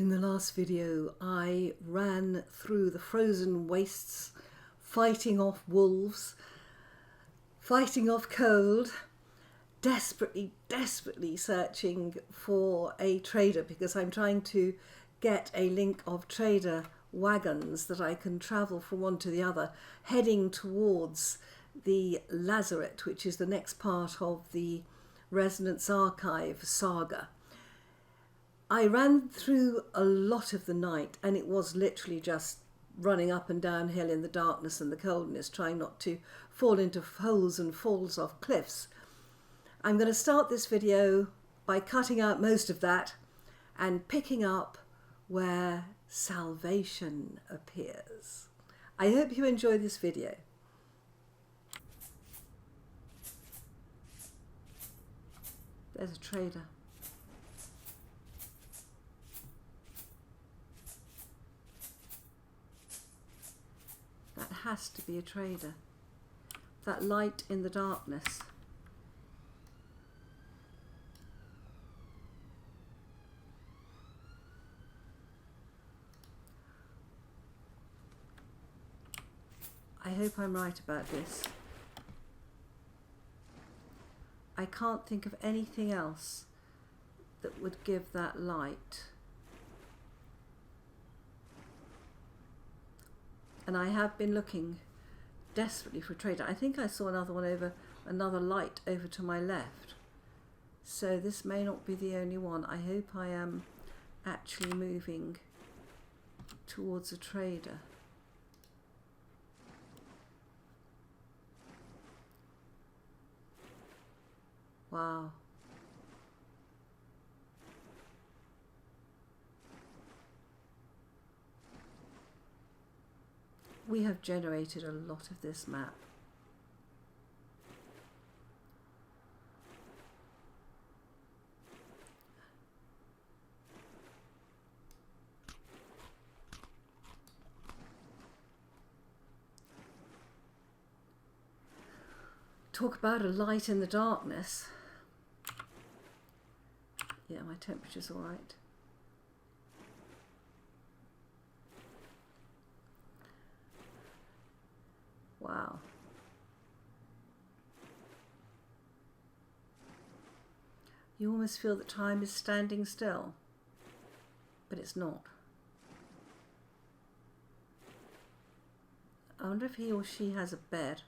In the last video, I ran through the frozen wastes, fighting off wolves, fighting off cold, desperately searching for a trader because I'm trying to get a link of trader wagons that I can travel from one to the other, heading towards the Lazaret, which is the next part of the Resonance Archive saga. I ran through a lot of the night and it was literally just running up and down hill in the darkness and the coldness, trying not to fall into holes and falls off cliffs. I'm going to start this video by cutting out most of that and picking up where salvation appears. I hope you enjoy this video. There's a trader. That has to be a trader. That light in the darkness. I hope I'm right about this. I can't think of anything else that would give that light. And I have been looking desperately for a trader. I think I saw another light over to my left. So this may not be the only one. I hope I am actually moving towards a trader. Wow. We have generated a lot of this map. Talk about a light in the darkness. Yeah, my temperature's all right. Wow. You almost feel that time is standing still, but it's not. I wonder if he or she has a bed.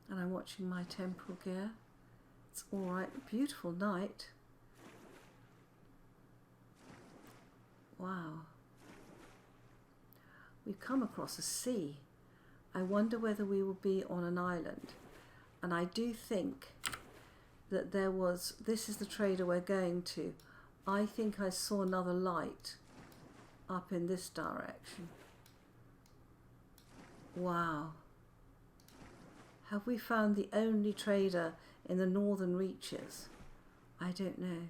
And I'm watching my temporal gear. It's all right, beautiful night. Wow. We've come across a sea. I wonder whether we will be on an island. And I do think that this is the trader we're going to. I think I saw another light up in this direction. Wow. Have we found the only trader in the northern reaches? I don't know.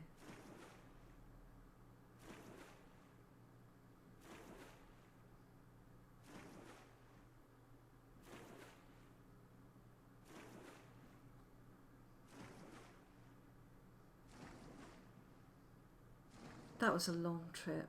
That was a long trip.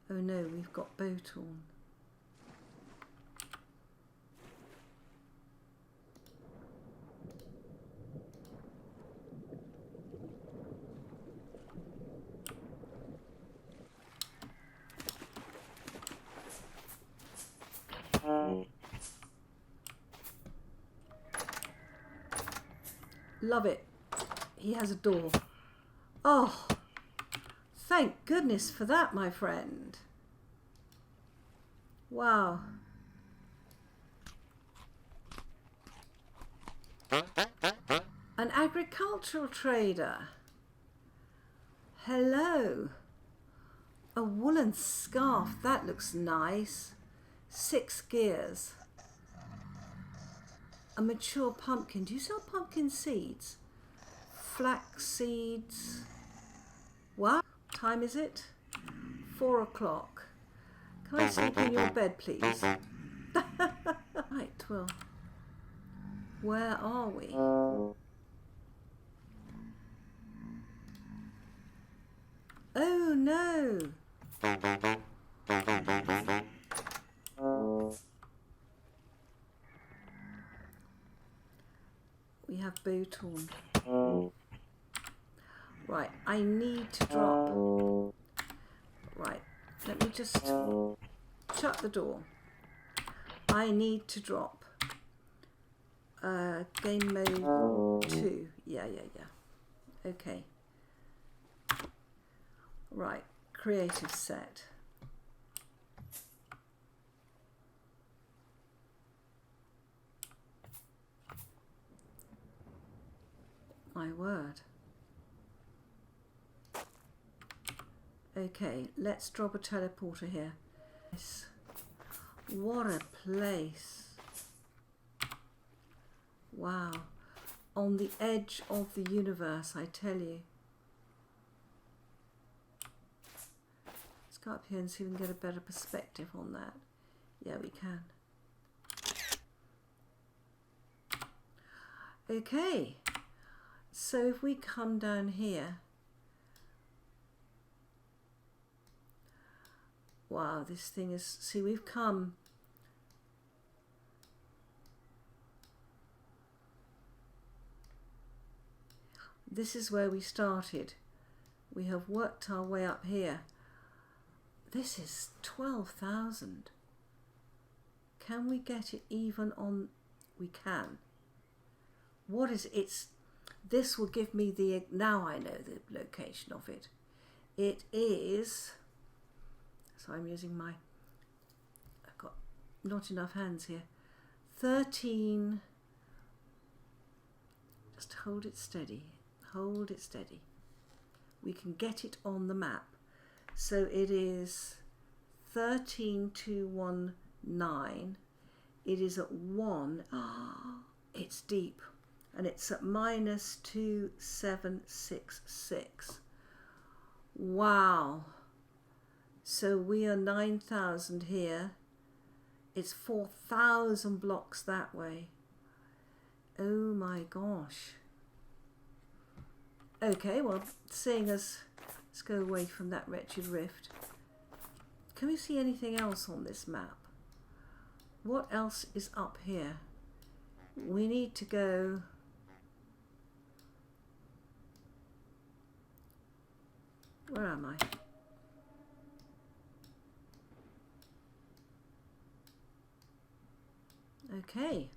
Oh no, we've got boat on. Love it. He has a door. Oh, thank goodness for that, my friend. Wow. An agricultural trader. Hello. A woolen scarf, that looks nice. 6 gears. A mature pumpkin. Do you sell pumpkin seeds? Flax seeds. What time is it? 4 o'clock. Can I sleep in your bed, please? Right, well, where are we? Oh no! We have bow torn. Right, I need to drop. Right, let me just shut the door. I need to drop. Game mode 2. Yeah. Okay. Right, creative set. My word. Okay, let's drop a teleporter here. Yes. What a place. Wow. On the edge of the universe, I tell you. Let's go up here and see if we can get a better perspective on that. Yeah, we can. Okay. So if we come down here, wow, this thing is, see, we've come, this is where we started. We have worked our way up here. This is 12,000. Can we get it even on? We can. What is it? This will give me the, now I know the location of it. It is, so I'm using my, I've got not enough hands here. 13, just hold it steady, hold it steady. We can get it on the map. So it is 13219. It is at 1. Oh, it's deep. And it's at -2766. Wow. So we are 9,000 here. It's 4,000 blocks that way. Oh my gosh. Okay, well, seeing as, let's go away from that wretched rift. Can we see anything else on this map? What else is up here? We need to go. Where am I? Okay.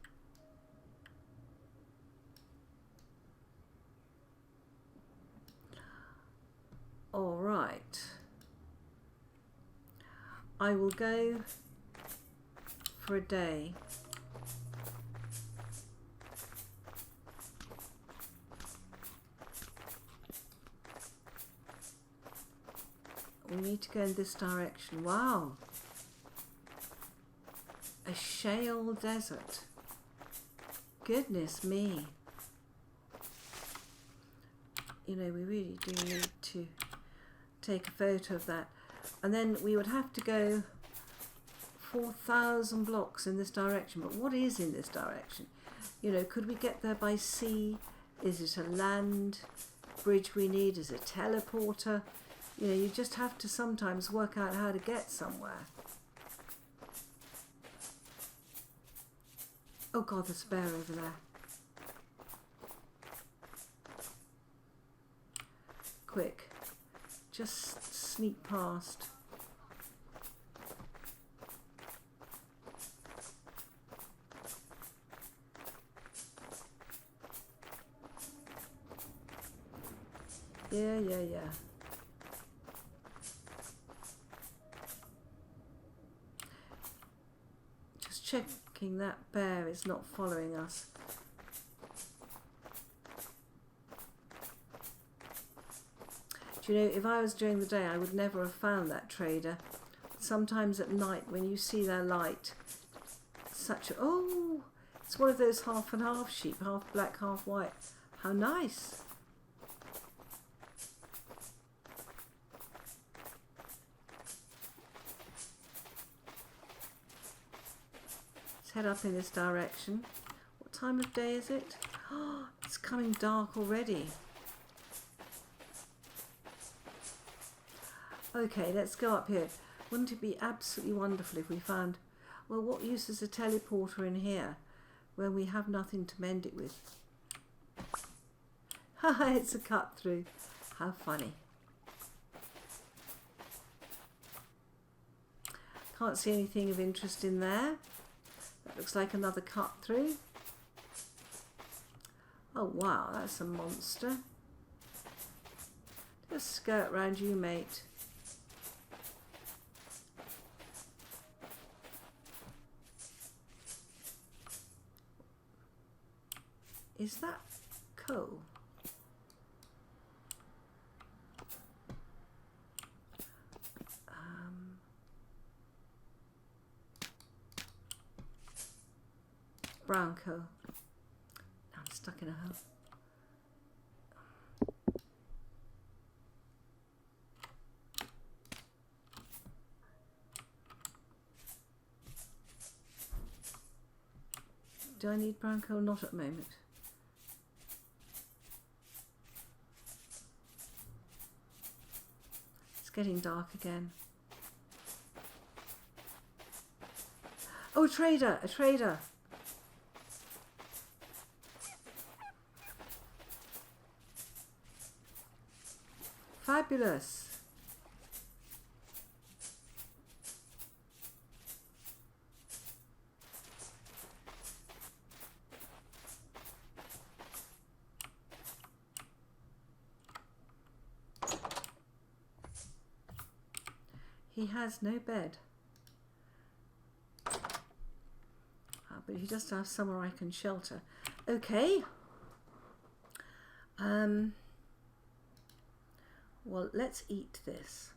All right. I will go for a day. We need to go in this direction. Wow. A shale desert. Goodness me. You know, we really do need to take a photo of that. And then we would have to go 4,000 blocks in this direction. But what is in this direction? You know, could we get there by sea? Is it a land bridge we need? Is it a teleporter? You know, you just have to sometimes work out how to get somewhere. Oh God, there's a bear over there. Quick, just sneak past. Yeah. Just checking that bear is not following us. Do Do you know, if I was during the day, I would never have found that trader. Sometimes at night, when you see their light, such a, oh, it's one of those half and half sheep, half black, half white. How nice. Let's head up in this direction. What time of day is it? Oh, it's coming dark already. Okay, let's go up here. Wouldn't it be absolutely wonderful if we found, well, what use is a teleporter in here when we have nothing to mend it with? Haha, it's a cut through. How funny. Can't see anything of interest in there. That looks like another cut through. Oh wow, that's a monster. Just skirt round you, mate. Is that coal? Brown coal. I'm stuck in a hole. Do I need brown coal? Not at the moment. It's getting dark again. Oh, a trader! A trader! Fabulous! He has no bed. But he does have somewhere I can shelter. Okay. Well, let's eat this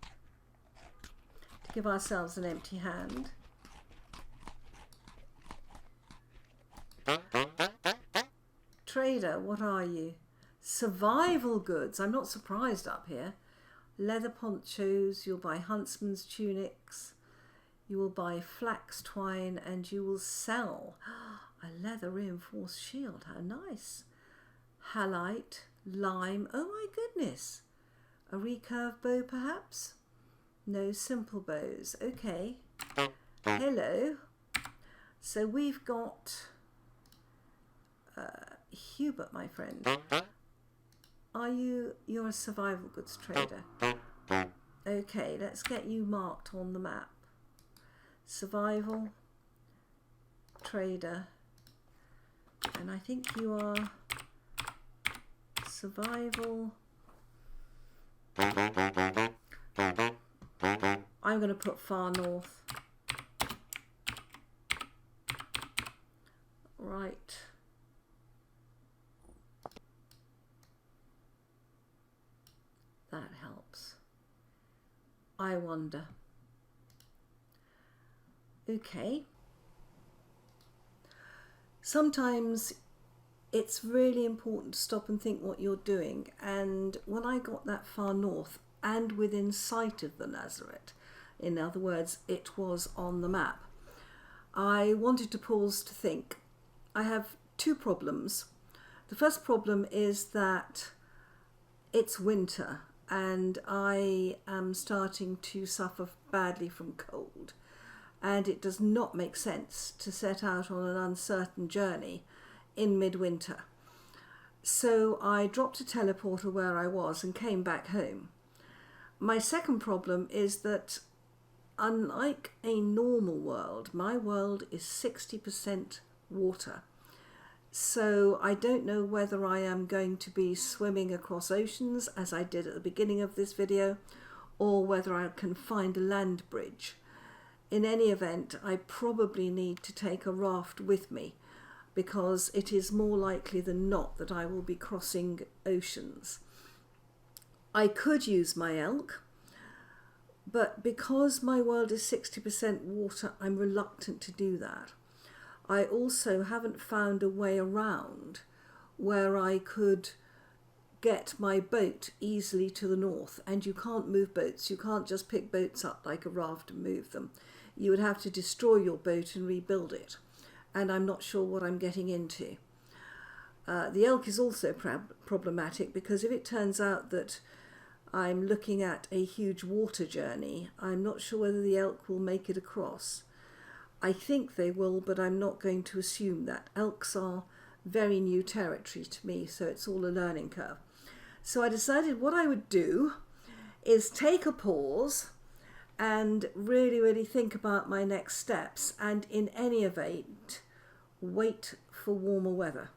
to give ourselves an empty hand. Trader, what are you? Survival goods. I'm not surprised up here. Leather ponchos, you'll buy huntsman's tunics, you will buy flax twine, and you will sell a leather reinforced shield. How nice. Halite, lime, oh my goodness. A recurve bow perhaps? No, simple bows. Okay. Hello. So we've got Hubert, my friend. You're a survival goods trader? Okay, let's get you marked on the map. Survival trader. And I think you are survival. I'm going to put far north. Right. That helps. I wonder. Okay. Sometimes it's really important to stop and think what you're doing. And when I got that far north and within sight of the Lazaret, in other words, it was on the map, I wanted to pause to think. I have two problems. The first problem is that it's winter and I am starting to suffer badly from cold, and it does not make sense to set out on an uncertain journey in midwinter. So I dropped a teleporter where I was and came back home. My second problem is that unlike a normal world, my world is 60% water. So I don't know whether I am going to be swimming across oceans as I did at the beginning of this video, or whether I can find a land bridge. In any event, I probably need to take a raft with me, because it is more likely than not that I will be crossing oceans. I could use my elk, but because my world is 60% water, I'm reluctant to do that. I also haven't found a way around where I could get my boat easily to the north, and you can't move boats. You can't just pick boats up like a raft and move them. You would have to destroy your boat and rebuild it, and I'm not sure what I'm getting into. The elk is also problematic because if it turns out that I'm looking at a huge water journey, I'm not sure whether the elk will make it across. I think they will, but I'm not going to assume that. Elks are very new territory to me, so it's all a learning curve. So I decided what I would do is take a pause and really think about my next steps, and in any event, wait for warmer weather.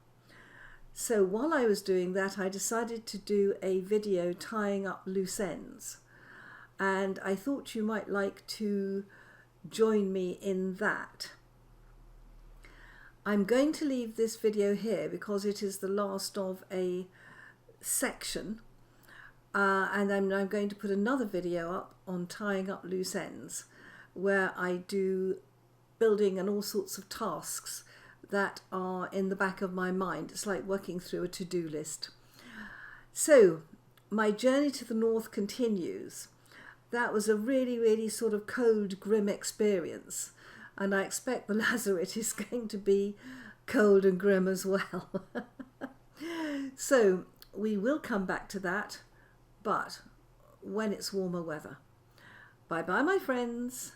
So while I was doing that, I decided to do a video tying up loose ends, and I thought you might like to join me in that. I'm going to leave this video here because it is the last of a section, and I'm going to put another video up on tying up loose ends where I do building and all sorts of tasks that are in the back of my mind. It's like working through a to-do list. So my journey to the north continues. That was a really sort of cold, grim experience, and I expect the Lazaret is going to be cold and grim as well. So we will come back to that, but when it's warmer weather. Bye bye, my friends.